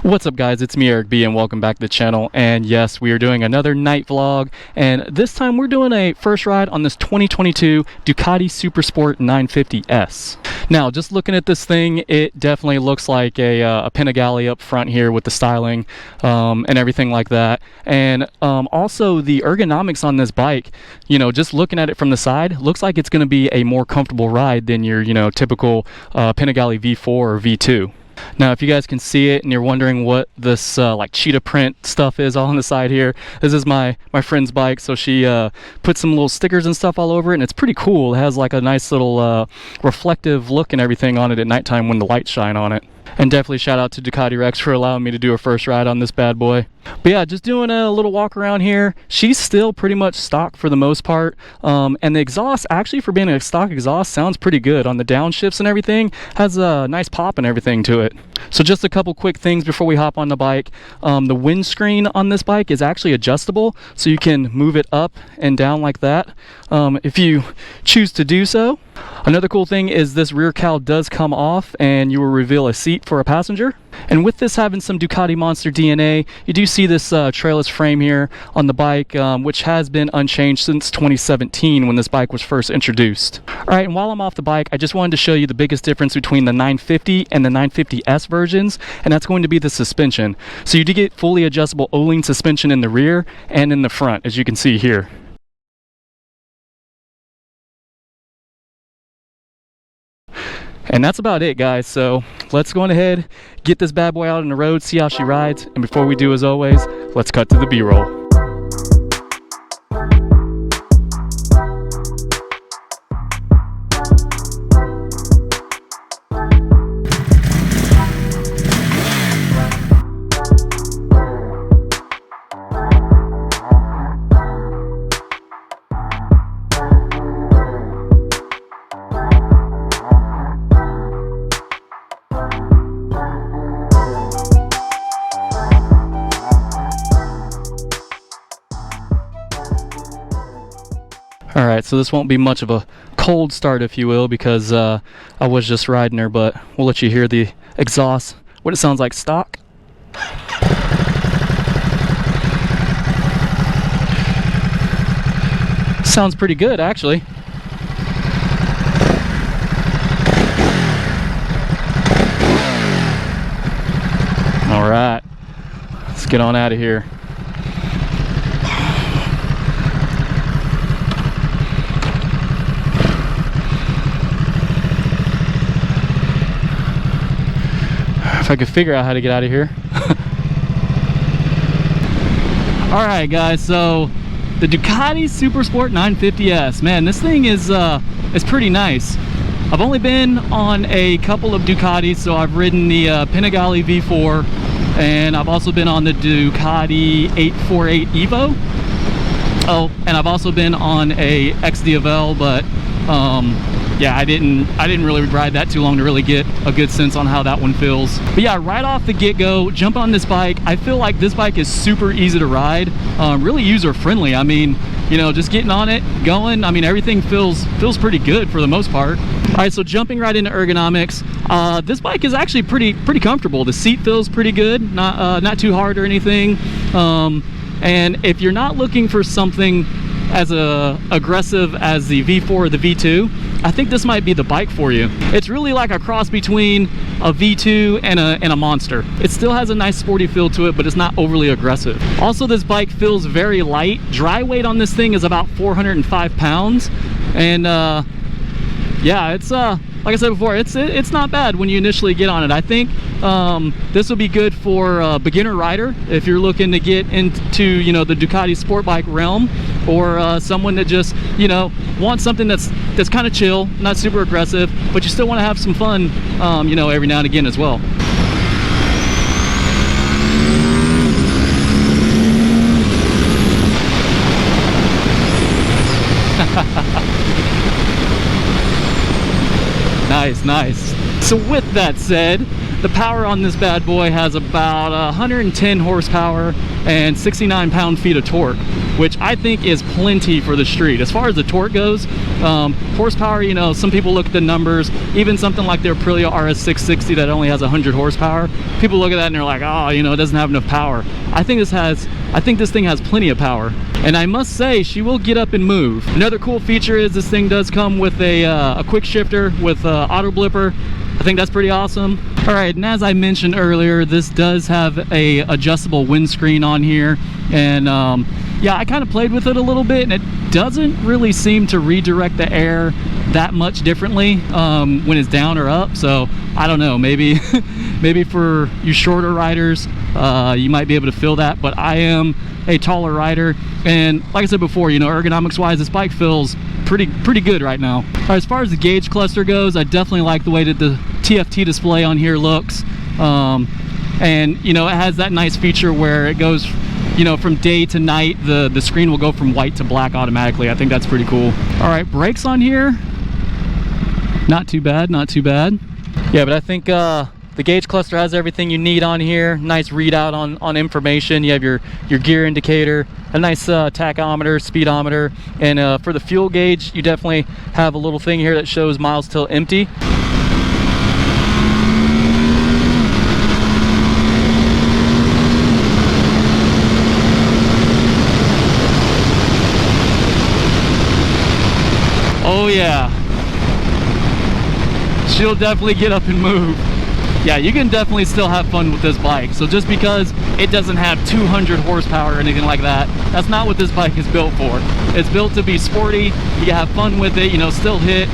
What's up guys, it's me Eric B and welcome back to the channel. And yes, we are doing another night vlog, and this time we're doing a first ride on this 2022 Ducati Supersport 950S. Now just looking at this thing, it definitely looks like a Panigale up front here with the styling and everything like that. And also the ergonomics on this bike, you know, just looking at it from the side, looks like it's going to be a more comfortable ride than your, you know, typical Panigale V4 or V2. Now, if you guys can see it and you're wondering what this like cheetah print stuff is all on the side here, this is my friend's bike. So she put some little stickers and stuff all over it, and it's pretty cool. It has like a nice little reflective look and everything on it at nighttime when the lights shine on it. And definitely shout out to Ducati Rex for allowing me to do a first ride on this bad boy. But yeah, just doing a little walk around here. She's still pretty much stock for the most part. And the exhaust, actually for being a stock exhaust, sounds pretty good. On the downshifts and everything, has a nice pop and everything to it. So just a couple quick things before we hop on the bike. The windscreen on this bike is actually adjustable, so you can move it up and down like that if you choose to do so. Another cool thing is this rear cowl does come off and you will reveal a seat for a passenger. And with this having some Ducati Monster DNA, you do see this trailless frame here on the bike, which has been unchanged since 2017 when this bike was first introduced. Alright, and while I'm off the bike, I just wanted to show you the biggest difference between the 950 and the 950S versions, and that's going to be the suspension. So you do get fully adjustable O-ling suspension in the rear and in the front, as you can see here. And that's about it, guys. So let's go on ahead, get this bad boy out on the road, see how she rides. And before we do, as always, let's cut to the B-roll. Alright, so this won't be much of a cold start, if you will, because I was just riding her, but we'll let you hear the exhaust, what it sounds like stock. Sounds pretty good, actually. Alright, let's get on out of here. If I could figure out how to get out of here. Alright guys, so the Ducati Supersport 950S, man, this thing is pretty nice. I've only been on a couple of Ducatis, so I've ridden the Panigale V4, and I've also been on the Ducati 848 Evo. Oh, and I've also been on a XDFL, but yeah, I didn't really ride that too long to really get a good sense on how that one feels. But yeah, right off the get-go, jump on this bike. I feel like this bike is super easy to ride, really user-friendly. I mean, you know, just getting on it, going, I mean, everything feels pretty good for the most part. All right, so jumping right into ergonomics, this bike is actually pretty comfortable. The seat feels pretty good, not too hard or anything. And if you're not looking for something as aggressive as the V4 or the V2, I think this might be the bike for you. It's really like a cross between a V2 and a Monster. It still has a nice sporty feel to it, but it's not overly aggressive. Also, this bike feels very light. Dry weight on this thing is about 405 pounds. And yeah, it's like I said before, it's not bad when you initially get on it. I think this will be good for a beginner rider if you're looking to get into, you know, the Ducati sport bike realm, or someone that just, you know, wants something that's kind of chill, not super aggressive, but you still want to have some fun, you know, every now and again as well. Nice. So with that said, the power on this bad boy has about 110 horsepower and 69 pound-feet of torque. which I think is plenty for the street. As far as the torque goes, horsepower, you know, some people look at the numbers, even something like the Aprilia RS660 that only has 100 horsepower. People look at that and they're like, oh, you know, it doesn't have enough power. I think this thing has plenty of power. And I must say, she will get up and move. Another cool feature is this thing does come with a quick shifter with auto blipper. I think that's pretty awesome. All right, and as I mentioned earlier, this does have a adjustable windscreen on here. And yeah, I kind of played with it a little bit, and it doesn't really seem to redirect the air that much differently when it's down or up. So I don't know, maybe maybe for you shorter riders, you might be able to feel that, but I am a taller rider, and like I said before, you know, ergonomics wise, this bike feels pretty good right now. All right, as far as the gauge cluster goes, I definitely like the way that the TFT display on here looks, and you know, it has that nice feature where it goes, you know, from day to night, the screen will go from white to black automatically. I think that's pretty cool. All right, brakes on here, not too bad, not too bad. Yeah, but I think the gauge cluster has everything you need on here. Nice readout on information. You have your gear indicator, a nice tachometer, speedometer, and for the fuel gauge, you definitely have a little thing here that shows miles till empty. Oh yeah, she'll definitely get up and move. Yeah, you can definitely still have fun with this bike. So just because it doesn't have 200 horsepower or anything like that, that's not what this bike is built for. It's built to be sporty. You can have fun with it, you know, still hit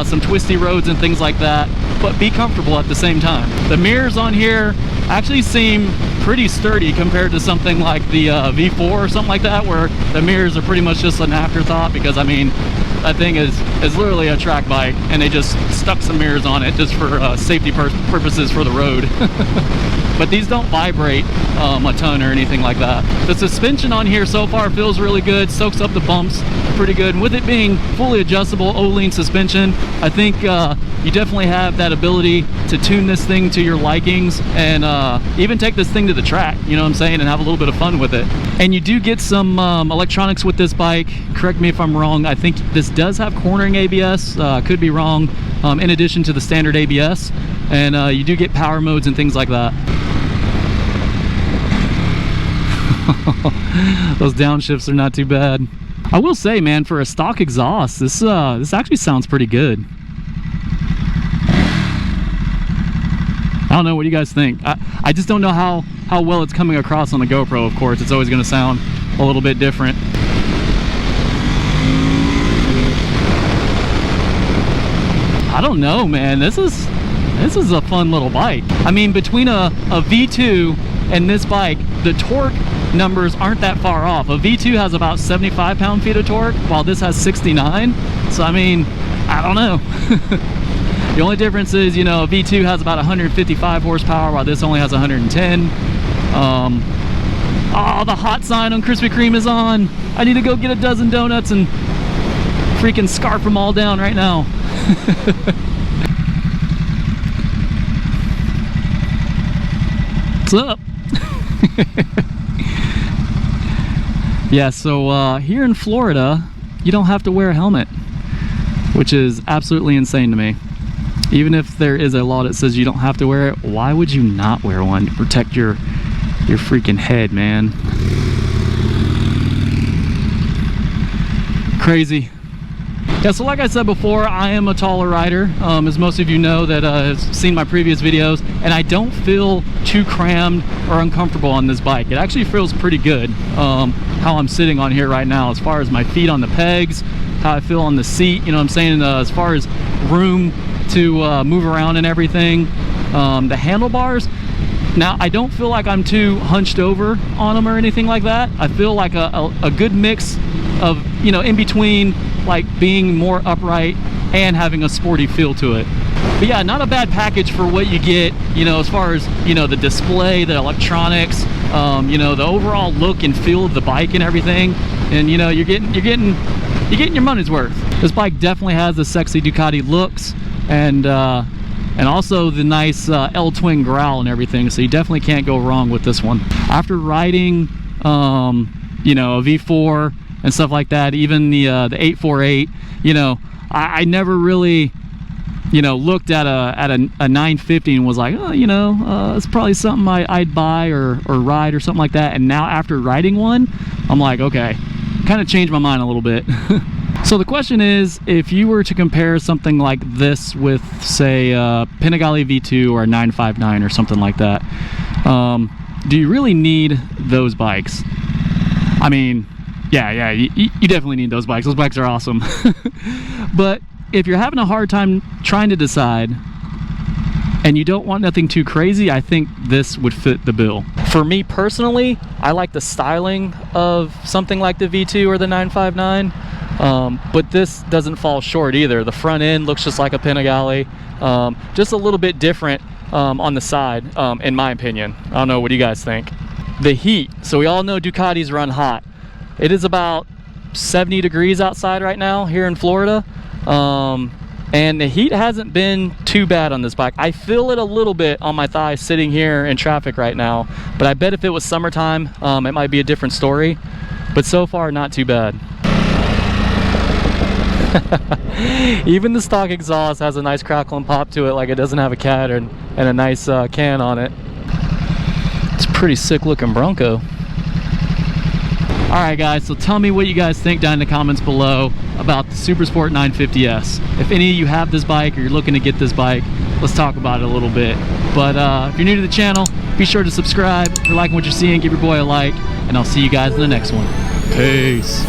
some twisty roads and things like that, but be comfortable at the same time. The mirrors on here actually seem pretty sturdy compared to something like the V4 or something like that, where the mirrors are pretty much just an afterthought, because I mean, that thing is literally a track bike, and they just stuck some mirrors on it just for safety purposes for the road. But these don't vibrate a ton or anything like that. The suspension on here so far feels really good, soaks up the bumps pretty good. And with it being fully adjustable O-lean suspension, I think you definitely have that ability to tune this thing to your likings, and even take this thing to the track, you know what I'm saying, and have a little bit of fun with it. And you do get some electronics with this bike. Correct me if I'm wrong, I think this does have cornering ABS, could be wrong, in addition to the standard ABS, and you do get power modes and things like that. Those downshifts are not too bad. I will say, man, for a stock exhaust, this actually sounds pretty good. I don't know, what do you guys think? I just don't know how well it's coming across on the GoPro. Of course, it's always going to sound a little bit different. I don't know, man. This is a fun little bike. I mean, between a V2 and this bike, the torque numbers aren't that far off. A V2 has about 75 pound-feet of torque, while this has 69. So I mean, I don't know. The only difference is, you know, a V2 has about 155 horsepower, while this only has 110. Oh, the hot sign on Krispy Kreme is on. I need to go get a dozen donuts and freaking scarf them all down right now. What's up? Yeah, so here in Florida, you don't have to wear a helmet, which is absolutely insane to me. Even if there is a law that says you don't have to wear it, why would you not wear one to protect your freaking head, man? Crazy. Yeah, so like I said before, I am a taller rider, as most of you know that have seen my previous videos, and I don't feel too crammed or uncomfortable on this bike. It actually feels pretty good how I'm sitting on here right now, as far as my feet on the pegs, how I feel on the seat, you know what I'm saying, as far as room to move around and everything. The handlebars, now I don't feel like I'm too hunched over on them or anything like that. I feel like a good mix of, you know, in between, like being more upright and having a sporty feel to it. But yeah, not a bad package for what you get, you know, as far as, you know, the display, the electronics, you know, the overall look and feel of the bike and everything. And you know, you're getting your money's worth. This bike definitely has the sexy Ducati looks, and also the nice L-twin growl and everything, so you definitely can't go wrong with this one. After riding you know, a V4 and stuff like that, even the 848, you know, I never really, you know, looked at a 950 and was like, oh, you know, it's probably something I'd buy or ride or something like that. And now after riding one, I'm like, okay, kind of changed my mind a little bit. So the question is, if you were to compare something like this with, say, a Panigale V2 or a 959 or something like that, do you really need those bikes? I mean, yeah, you definitely need those bikes. Those bikes are awesome. But if you're having a hard time trying to decide and you don't want nothing too crazy, I think this would fit the bill. For me personally, I like the styling of something like the V2 or the 959, but this doesn't fall short either. The front end looks just like a Panigale, just a little bit different on the side, in my opinion. I don't know, what do you guys think? The heat, so we all know Ducatis run hot. It is about 70 degrees outside right now here in Florida. And the heat hasn't been too bad on this bike. I feel it a little bit on my thighs sitting here in traffic right now, but I bet if it was summertime, it might be a different story. But so far, not too bad. Even the stock exhaust has a nice crackle and pop to it, like it doesn't have a cat and a nice can on it. It's a pretty sick looking Bronco. Alright guys, so tell me what you guys think down in the comments below about the Supersport 950S. If any of you have this bike or you're looking to get this bike, let's talk about it a little bit. But if you're new to the channel, be sure to subscribe. If you're liking what you're seeing, give your boy a like, and I'll see you guys in the next one. Peace.